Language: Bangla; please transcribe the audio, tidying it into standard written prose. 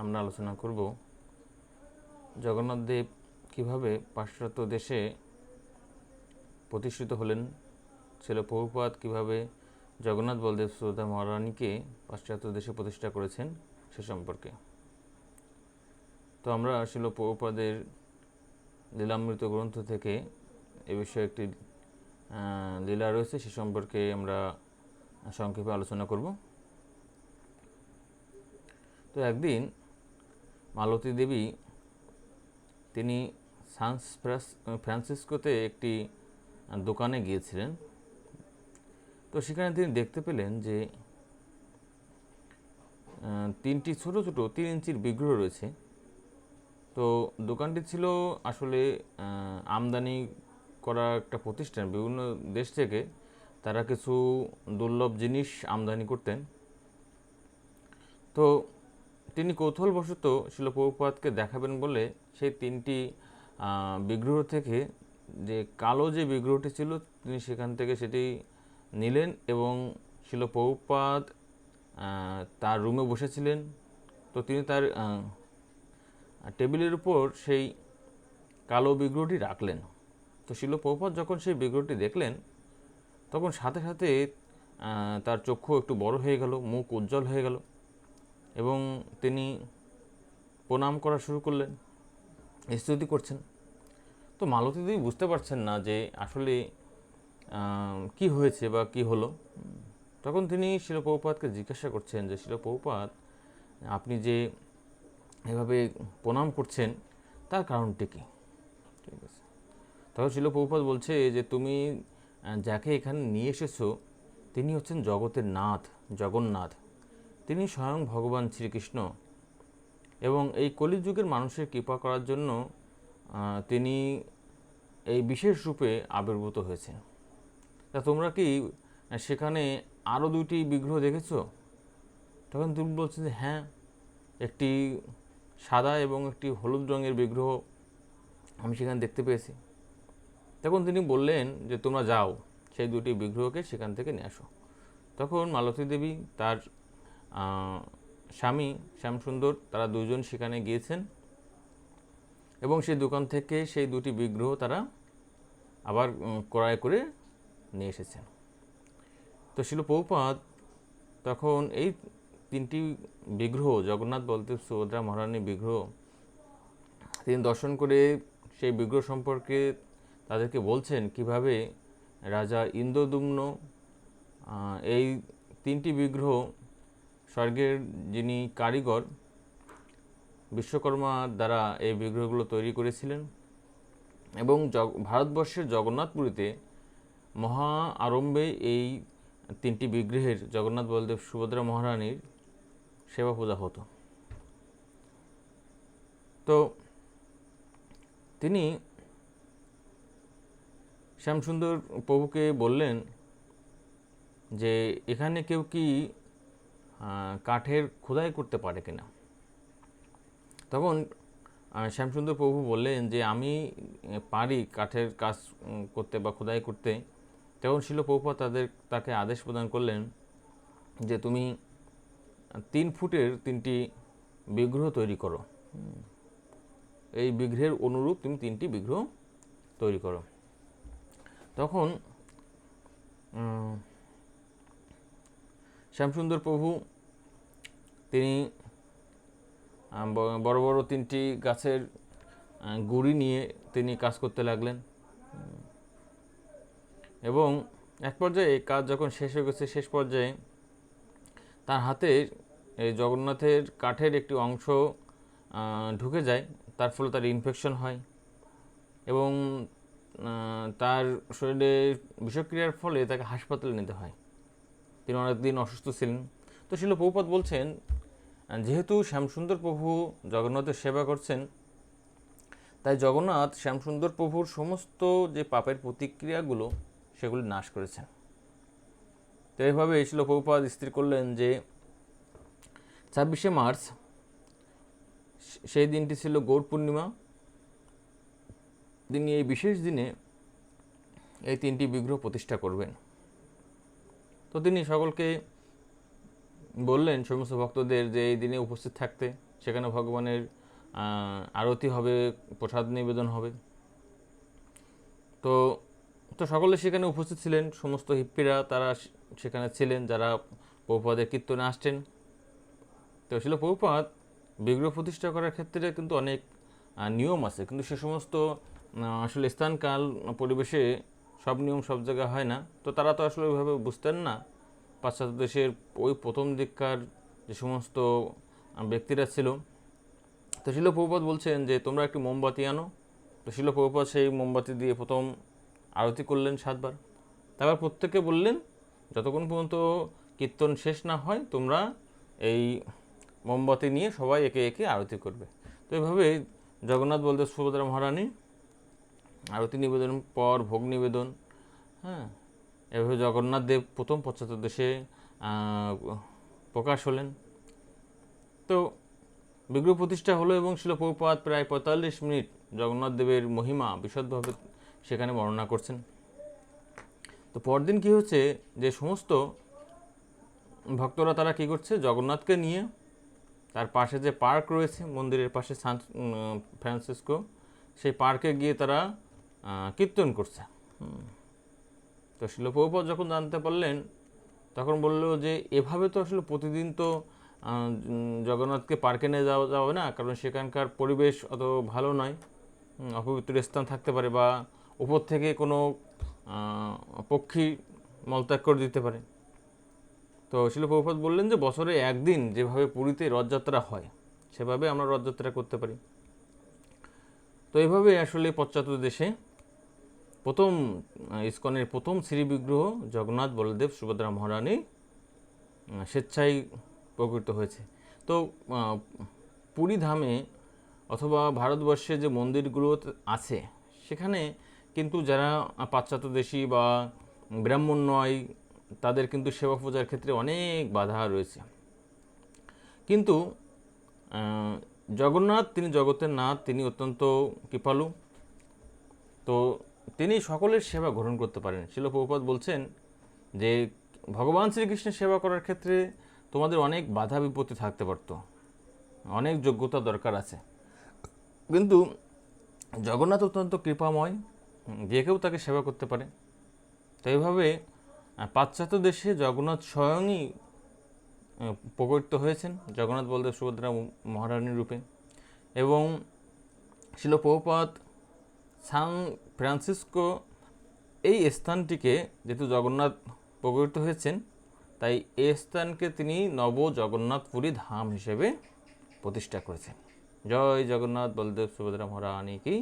আমরা আলোচনা করব জগন্নাথ দেব কীভাবে পাশ্চাত্য দেশে প্রতিষ্ঠিত হলেন, ছিল প্রভুপাদ কীভাবে জগন্নাথ বলদেব সুভদ্রা মহারানীকে পাশ্চাত্য দেশে প্রতিষ্ঠা করেছেন সে সম্পর্কে। তো আমরা ছিল প্রভুপাদের লীলামৃত গ্রন্থ থেকে এ বিষয়ে একটি লীলা রয়েছে, সে সম্পর্কে আমরা সংক্ষেপে আলোচনা করব। তো একদিন মালতী দেবী তিনি সান ফ্রান্সিসকোতে একটি দোকানে গিয়েছিলেন। তো সেখানে তিনি দেখতে পেলেন যে তিনটি ছোট ছোট 3 ইঞ্চির বিগ্রহ রয়েছে। তো দোকানটি ছিল আসলে আমদানি করা একটা প্রতিষ্ঠান, বিভিন্ন দেশ থেকে তারা কিছু দুর্লভ জিনিস আমদানি করতেন। তো তিনি কৌতূহলবশত শিল প্রভুপাদকে দেখাবেন বলে সেই 3টি বিগ্রহ থেকে যে কালো যে বিগ্রহটি ছিল তিনি সেখান থেকে সেটি নিলেন এবং শিল প্রভুপাদ তার রুমে বসেছিলেন। তো তিনি তার টেবিলের উপর সেই কালো বিগ্রহটি রাখলেন। তো শিল প্রভুপাদ যখন সেই বিগ্রহটি দেখলেন তখন সাথে সাথে তার চক্ষু একটু বড় হয়ে গেল, মুখ উজ্জ্বল হয়ে গেল এবং তিনি প্রণাম করা শুরু করলেন, স্তুতি করছেন। তো মালতী দেবী বুঝতে পারছেন না যে আসলে কি হয়েছে বা কি হলো। তখন তিনি শিল প্রভুপাদকে জিজ্ঞাসা করছেন যে শিল প্রভুপাদ, আপনি যে এভাবে প্রণাম করছেন তার কারণটি কি? ঠিক আছে। তখন শিল প্রভুপাদ বলছে যে তুমি যাকে এখানে নিয়ে এসেছো তিনি হচ্ছেন জগতের নাথ, জগন্নাথ। তিনি স্বয়ং ভগবান শ্রীকৃষ্ণ এবং এই কলিযুগের মানুষের কৃপা করার জন্য তিনি এই বিশেষ রূপে আবির্ভূত হয়েছে। তা তোমরা কি সেখানে আরও 2টি বিগ্রহ দেখেছো? তখন তুমি বলছো যে হ্যাঁ, একটি সাদা এবং একটি হলুদ রঙের বিগ্রহ আমি সেখানে দেখতে পেয়েছি। তখন তিনি বললেন যে তোমরা যাও সেই 2টি বিগ্রহকে সেখান থেকে নিয়ে আসো। তখন মালতী দেবী তার স্বামী শ্যামসুন্দর তারা 2জন সেখানে গিয়েছেন এবং সেই দোকান থেকে সেই 2টি বিগ্রহ তারা আবার ক্রয় করে নিয়ে এসেছেন। তো শিল প্রভুপাদ তখন এই 3টি বিগ্রহ, জগন্নাথ বলদেব সুভদ্রা মহারানী বিগ্রহ, তিনি দর্শন করে সেই বিগ্রহ সম্পর্কে তাদেরকে বলছেন কিভাবে রাজা ইন্দ্রদ্যুম্ন এই 3টি বিগ্রহ স্বর্গের যিনি কারিগর বিশ্বকর্মা দ্বারা এই বিগ্রহগুলো তৈরি করেছিলেন এবং ভারতবর্ষের জগন্নাথপুরীতে মহা আড়ম্বরে এই 3টি বিগ্রহের জগন্নাথ বলদেব সুভদ্রা মহারানীর সেবা পূজা হতো। তো তিনি শ্যামসুন্দর প্রভুকে বললেন যে এখানে কেউ কি কাঠের খোদাই করতে পারে কিনা। তখন শ্যামসুন্দর প্রভু বললেন যে আমি পারি কাঠের কাজ করতে বা খোদাই করতে। তখন শিল প্রভুপাদ তাকে আদেশ প্রদান করলেন যে তুমি 3 ফুটের 3টি বিগ্রহ তৈরি করো, এই বিগ্রহের অনুরূপ তুমি 3টি বিগ্রহ তৈরি করো। তখন শ্যামসুন্দর প্রভু তিনি বড় বড় 3টি গাছের গুঁড়ি নিয়ে তিনি কাজ করতে লাগলেন এবং এক পর্যায়ে এই কাজ যখন শেষ হয়ে গেছে, শেষ পর্যায়ে তার হাতে এই জগন্নাথের কাঠের একটি অংশ ঢুকে যায়, তার ফলে তার ইনফেকশন হয় এবং তার শরীরে বিষক্রিয়ার ফলে তাকে হাসপাতালে নিতে হয়। তিনি অনেকদিন অসুস্থ ছিলেন। তো শিল প্রভুপাদ বলছেন যেহেতু শ্যামসুন্দর প্রভু জগন্নাথের সেবা করছেন তাই জগন্নাথ শ্যামসুন্দর প্রভুর সমস্ত যে পাপের প্রতিক্রিয়াগুলো সেগুলি নাশ করেছেন। তো এইভাবে শিল প্রভুপাদ স্থির করলেন যে 26শে মার্চ সেই দিনটি ছিল গৌর পূর্ণিমা। তিনি এই বিশেষ দিনে এই 3টি বিগ্রহ প্রতিষ্ঠা করবেন। তো তিনি সকলকে বললেন সমস্ত ভক্তদের যে এই দিনে উপস্থিত থাকতে, সেখানে ভগবানের আরতি হবে, প্রসাদ নিবেদন হবে। তো তো সকলে সেখানে উপস্থিত ছিলেন, সমস্ত হিপ্পিরা তারা সেখানে ছিলেন যারা প্রভুপাদের কীর্তনে আসছেন। তো ছিল প্রভুপাদ বিগ্রহ প্রতিষ্ঠা করার ক্ষেত্রে কিন্তু অনেক নিয়ম আছে, কিন্তু সে সমস্ত আসলে স্থানকাল পরিবেশে সব নিয়ম সব জায়গায় হয় না। তো তারা তো আসলে ওইভাবে বুঝতেন না। পাশ্চাত্য দেশের ওই প্রথম দিককার যে সমস্ত ব্যক্তিরা ছিল, তো শিল প্রভুপাদ বলছেন যে তোমরা একটি মোমবাতি আনো। তো শিল প্রভুপাদ সেই মোমবাতি দিয়ে প্রথম আরতি করলেন 7 বার। তারপর প্রত্যেককে বললেন যতক্ষণ পর্যন্ত কীর্তন শেষ না হয় তোমরা এই মোমবাতি নিয়ে সবাই একে একে আরতি করবে। তো এইভাবে জগন্নাথ বলদেব সুভদ্রা মহারানী আরতি নিবেদন পর ভোগ নিবেদন, হ্যাঁ, এভাবে জগন্নাথ দেব প্রথম পাশ্চাত্য দেশে প্রকাশ হলেন। তো বিগ্রহ প্রতিষ্ঠা হলো এবং শিল প্রভুপাদ প্রায় 45 মিনিট জগন্নাথ দেবের মহিমা বিশদভাবে সেখানে বর্ণনা করছেন। তো পরদিন কী হচ্ছে যে সমস্ত ভক্তরা তারা কী করছে, জগন্নাথকে নিয়ে তার পাশে যে পার্ক রয়েছে মন্দিরের পাশে সান ফ্রান্সিসকো, সেই পার্কে গিয়ে তারা কীর্তন করছে। তো শিল প্রভুপাদ যখন জানতে পারলেন তখন বলল যে এভাবে তো আসলে প্রতিদিন তো জগন্নাথকে পার্কে নিয়ে যাওয়া যাবে না, কারণ সেখানকার পরিবেশ অত ভালো নয়, অপবিত্র স্থান থাকতে পারে বা উপর থেকে কোনো পক্ষী মলত্যাগ করে দিতে পারে। তো শিল প্রভুপাদ বললেন যে বছরে একদিন যেভাবে পুরীতে রথযাত্রা হয় সেভাবে আমরা রথযাত্রা করতে পারি। তো এইভাবে আসলে পাশ্চাত্য দেশে প্রথম ইস্কনের প্রথম শ্রীবিগ্রহ জগন্নাথ বলদেব সুভদ্রা মহারানী স্বেচ্ছায় প্রকৃত হয়েছে। তো পুরী ধামে অথবা ভারতবর্ষে যে মন্দিরগুলো আছে সেখানে কিন্তু যারা পাশ্চাত্য দেশী বা ব্রাহ্মণ নয় তাদের কিন্তু সেবা পূজার ক্ষেত্রে অনেক বাধা রয়েছে। কিন্তু জগন্নাথ তিনি জগতের নাথ, তিনি অত্যন্ত কৃপালু, তো তিনি সকলের সেবা গ্রহণ করতে পারেন। শিল প্রভুপাদ বলছেন যে ভগবান শ্রীকৃষ্ণের সেবা করার ক্ষেত্রে তোমাদের অনেক বাধা বিপত্তি থাকতে পারতো, অনেক যোগ্যতা দরকার আছে, কিন্তু জগন্নাথ অত্যন্ত কৃপাময়, যে কেউ তাকে সেবা করতে পারে। তো এইভাবে পাশ্চাত্য দেশে জগন্নাথ স্বয়ংই প্রকটিত হয়েছেন জগন্নাথ বলদেব সুভদ্রা মহারানীর রূপে। এবং শিল প্রভুপাদ সান ফ্রান্সিসকো এই স্থানটিকে, যেহেতু জগন্নাথ প্রকটিত হয়েছেন, তাই এই স্থানকে তিনি নব জগন্নাথপুরী ধাম হিসেবে প্রতিষ্ঠা করেছেন। জয় জগন্নাথ বলদেব সুভদ্রা মহারানী কি।